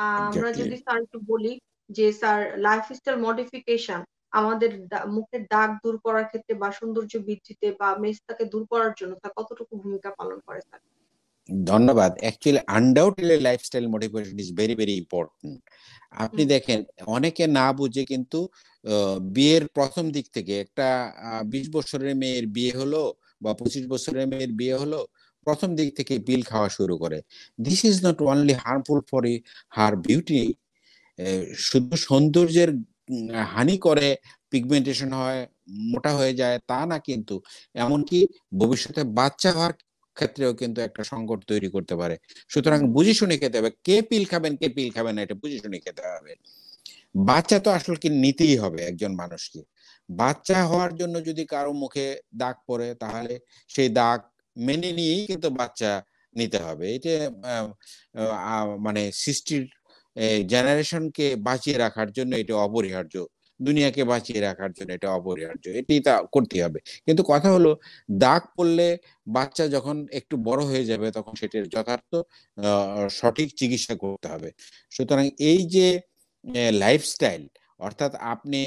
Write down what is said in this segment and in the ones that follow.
আমরা এক্স্যাক্টলি। যদি স্যার একটু বলি যে স্যার লাইফস্টাইল মডিফিকেশন আমাদের মুখের দাগ দূর করার ক্ষেত্রে বা সৌন্দর্য বৃদ্ধিতে বা মেস্তাকে দূর করার জন্য স্যার কতটুকু ভূমিকা পালন করে স্যার? ধন্যবাদ। Actually undoubtedly lifestyle modification is very, very important. আপনি হুম, দেখেন অনেকে না বুঝে কিন্তু বিয়ের ১ম দিক থেকে একটা ২০ বছরের মেয়ের বিয়ে হলো বা ২৫ বছরের মেয়ের বিয়ে হলো, ১ম দিক থেকে পিল খাওয়া শুরু করে। This is not only harmful for her beauty, এ শুধু সৌন্দর্যের হানি করে, পিগমেন্টেশন হয়, মোটা হয়ে যায় তা না কিন্তু। এমনকি ভবিষ্যতে বাচ্চা হওয়ার ক্ষেত্রেও কিন্তু একটা সংকট তৈরি করতে পারে। সুতরাং হুম, বুঝে শুনে খেতে হবে। কে পিল খাবেন, কে পিল খাবেন না এটা বুঝে শুনে খেতে হবে। বাচ্চা তো আসলে কি নিতেই হবে একজন মানুষকে। বাচ্চা হওয়ার জন্য যদি কারো মুখে দাগ পড়ে তাহলে সেই দাগ মেনে নিয়েই কিন্তু বাচ্চা নিতে হবে। এটা আহ, মানে সৃষ্টির জেনারেশনকে বাঁচিয়ে রাখার জন্য এটা অপরিহার্য, দুনিয়াকে বাঁচিয়ে রাখার জন্য এটা অপরিহার্য, এটি তা করতে হবে। কিন্তু কথা হলো দাগ পড়লে বাচ্চা যখন একটু বড় হয়ে যাবে তখন সেটার যথার্থ সঠিক চিকিৎসা করতে হবে। সুতরাং এই যে লাইফস্টাইল, অর্থাৎ আপনি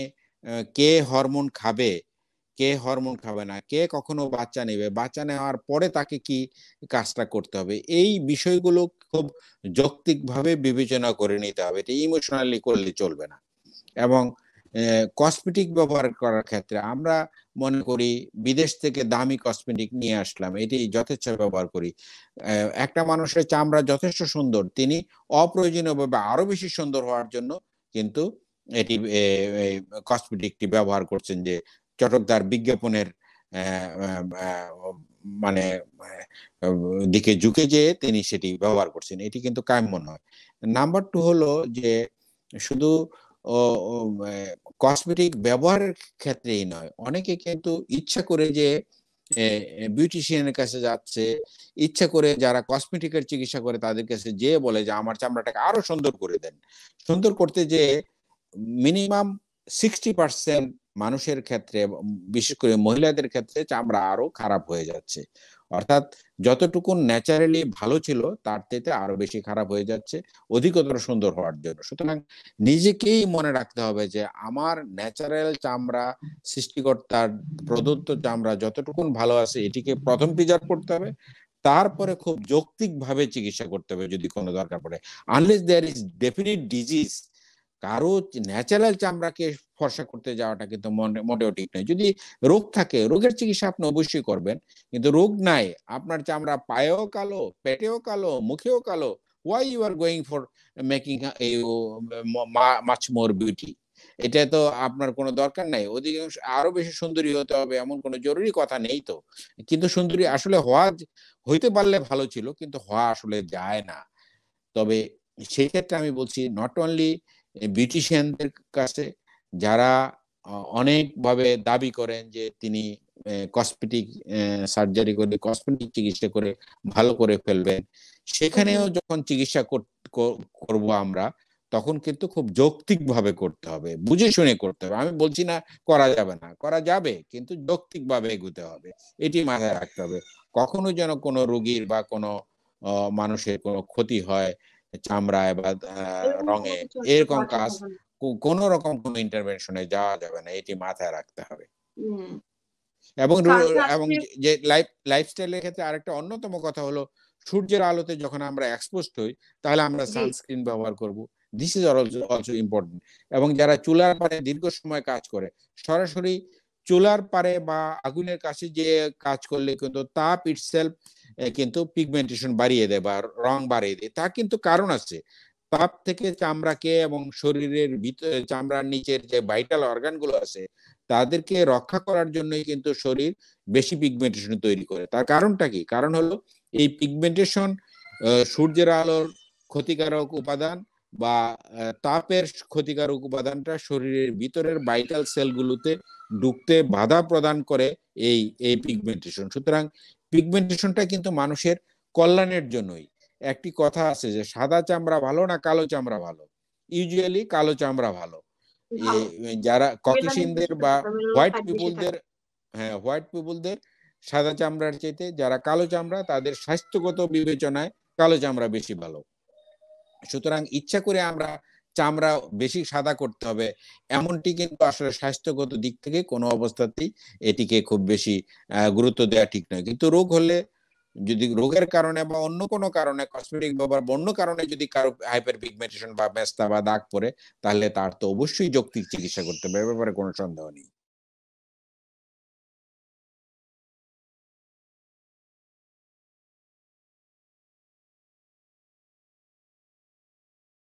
কে হরমোন খাবে, কে হরমোন খাবে না, কে কখনো বাচ্চা নেবে, বাচ্চা নেওয়ার পরে তাকে কি কাজটা করতে হবে, এই বিষয়গুলো খুব যৌক্তিকভাবে বিবেচনা করে নিতে হবে। এটা ইমোশনালি করলে চলবে না। এবং কসমেটিক ব্যবহার করার ক্ষেত্রে আমরা মনে করি বিদেশ থেকে দামি কসমেটিক নিয়ে আসলাম, এটি যথেচ্ছ ব্যবহার করি। একটা মানুষের চামড়া যথেষ্ট সুন্দর, তিনি অপ্রয়োজনীয়ভাবে আরো বেশি সুন্দর হওয়ার জন্য কিন্তু এটি কসমেটিকটি ব্যবহার করছেন, যে চটকদার বিজ্ঞাপনের মানে দিকে ঝুঁকে যেয়ে তিনি সেটি ব্যবহার করছেন, এটি কিন্তু কাম্য নয়। নাম্বার টু হলো যে শুধু কসমেটিক ব্যবহারের ক্ষেত্রেই নয়, অনেকে কিন্তু ইচ্ছা করে যে বিউটিশিয়ানের কাছে যাচ্ছে, ইচ্ছা করে যারা কসমেটিকের চিকিৎসা করে তাদের কাছে যেয়ে বলে যে আমার চামড়াটাকে আরো সুন্দর করে দেন। সুন্দর করতে যে মিনিমাম 60% মানুষের ক্ষেত্রে, বিশেষ করে মহিলাদের ক্ষেত্রে চামড়া আরো খারাপ হয়ে যাচ্ছে। অর্থাৎ যতটুকু ন্যাচারালি ভালো ছিল তার থেকে আরো বেশি খারাপ হয়ে যাচ্ছে অধিকতর সুন্দর হওয়ার জন্য। সুতরাং নিজেকেই মনে রাখতে হবে যে আমার ন্যাচারাল চামড়া, সৃষ্টিকর্তার প্রদত্ত চামড়া যতটুকু ভালো আছে এটিকে প্রথম প্রিজার্ভ করতে হবে, তারপরে খুব যৌক্তিক ভাবে চিকিৎসা করতে হবে যদি কোনো দরকার পড়ে। Unless there is definite disease, কারো ন্যাচারাল চামড়াকে ফর্সা করতে যাওয়াটা কিন্তু মোটেও ঠিক নয়। যদি রোগ থাকে, রোগের চিকিৎসা আপনি অবশ্যই করবেন, কিন্তু রোগ নাই, আপনার চামড়া পায়েও কালো, পেটেও কালো, মুখেও কালো, why you are going for making much more beauty? এটা তো আপনার কোনো দরকার নাই। অধিকাংশ আরো বেশি সুন্দরী হতে হবে এমন কোনো জরুরি কথা নেই তো। কিন্তু সুন্দরী আসলে হইতে পারলে ভালো ছিল, কিন্তু হওয়া আসলে যায় না। তবে সেই ক্ষেত্রে আমি বলছি নট অনলি বিউটিশিয়ানদের কাছে, যারা অনেকভাবে দাবি করেন যে তিনি কসমেটিক সার্জারি করে, কসমেটিক চিকিৎসা করে ভালো করে ফেলবেন, হুম, সেখানেও হুম। যখন চিকিৎসা করব আমরা, তখন কিন্তু খুব যৌক্তিক ভাবে করতে হবে, বুঝে শুনে করতে হবে। আমি বলছি না করা যাবে না, করা যাবে, কিন্তু যৌক্তিক ভাবে এগুতে হবে, এটি মাথায় রাখতে হবে। কখনো যেন কোনো রোগীর বা কোনো মানুষের কোনো ক্ষতি হয় চামড়ায় বা এরকম কোনো রঙে, কিছু আসলে এরকম করা কাজ যাবে না। কোন রকম কোনো ইন্টারভেনশনে যাওয়া যাবে না, এটি মাথায় রাখতে হবে। হুম। এবং স্যারকে এবং আসলে যে লাইফস্টাইলের ক্ষেত্রে আরেকটা অন্যতম কথা হলো সূর্যের আলোতে যখন আমরা এক্সপোজড হই তাহলে আমরা জি। সানস্ক্রিন ব্যবহার করব। This is also important. এবং যারা চুলার পারে দীর্ঘ সময় কাজ করে, সরাসরি চুলার পারে বা আগুনের কাছে যে কাজ করলে কিন্তু তাপ ইটসেলফ কিন্তু পিগমেন্টেশন বাড়িয়ে দেয় বা রং বাড়িয়ে দেয়, তার কিন্তু কারণ আছে। তাপ থেকে চামড়াকে এবং শরীরের ভিতরে চামড়ার নিচের যে ভাইটাল অর্গান গুলো আছে তাদেরকে রক্ষা করার জন্যই কিন্তু শরীর বেশি পিগমেন্টেশন তৈরি করে। তার কারণটা কি? কারণ হলো এই পিগমেন্টেশন সূর্যের আলোর ক্ষতিকারক উপাদান বা তাপের ক্ষতিকারক উপাদানটা শরীরের ভিতরের ভাইটাল সেলগুলোতে ঢুকতে বাধা প্রদান করে এই এই পিগমেন্টেশন। সুতরাং পিগমেন্টেশনটা কিন্তু মানুষের কল্যাণের জন্যই। একটি কথা আছে যে সাদা চামড়া ভালো না কালো চামড়া ভালো? ইউজুয়ালি কালো চামড়া ভালো। ভালো। যারা মেলানিন ককেশিয়ানদের বেশি বা থাকে, হোয়াইট মেলানোসাইট বেশি পিপুলদের, থাকে। হ্যাঁ হোয়াইট পিপুলদের সাদা চামড়ার চাইতে যারা কালো চামড়া তাদের স্বাস্থ্যগত বিবেচনায় কালো চামড়া বেশি ভালো। সুতরাং ইচ্ছা করে আমরা চামড়া বেশি সাদা করতে হবে এমনটি কিন্তু আসলে স্বাস্থ্যগত দিক থেকে কোনো অবস্থাতেই এটিকে খুব বেশি গুরুত্ব দেওয়া ঠিক নয়। কিন্তু রোগ হলে যদি রোগের কারণে বা অন্য কোনো কারণে কসমেটিক ব্যবহার বা অন্য কারণে যদি কারো হাইপার পিগমেন্টেশন বা মেস্তা বা দাগ পড়ে তাহলে তার তো অবশ্যই যৌক্তিক চিকিৎসা করতে হবে। এ ব্যাপারে কোনো সন্দেহ নেই।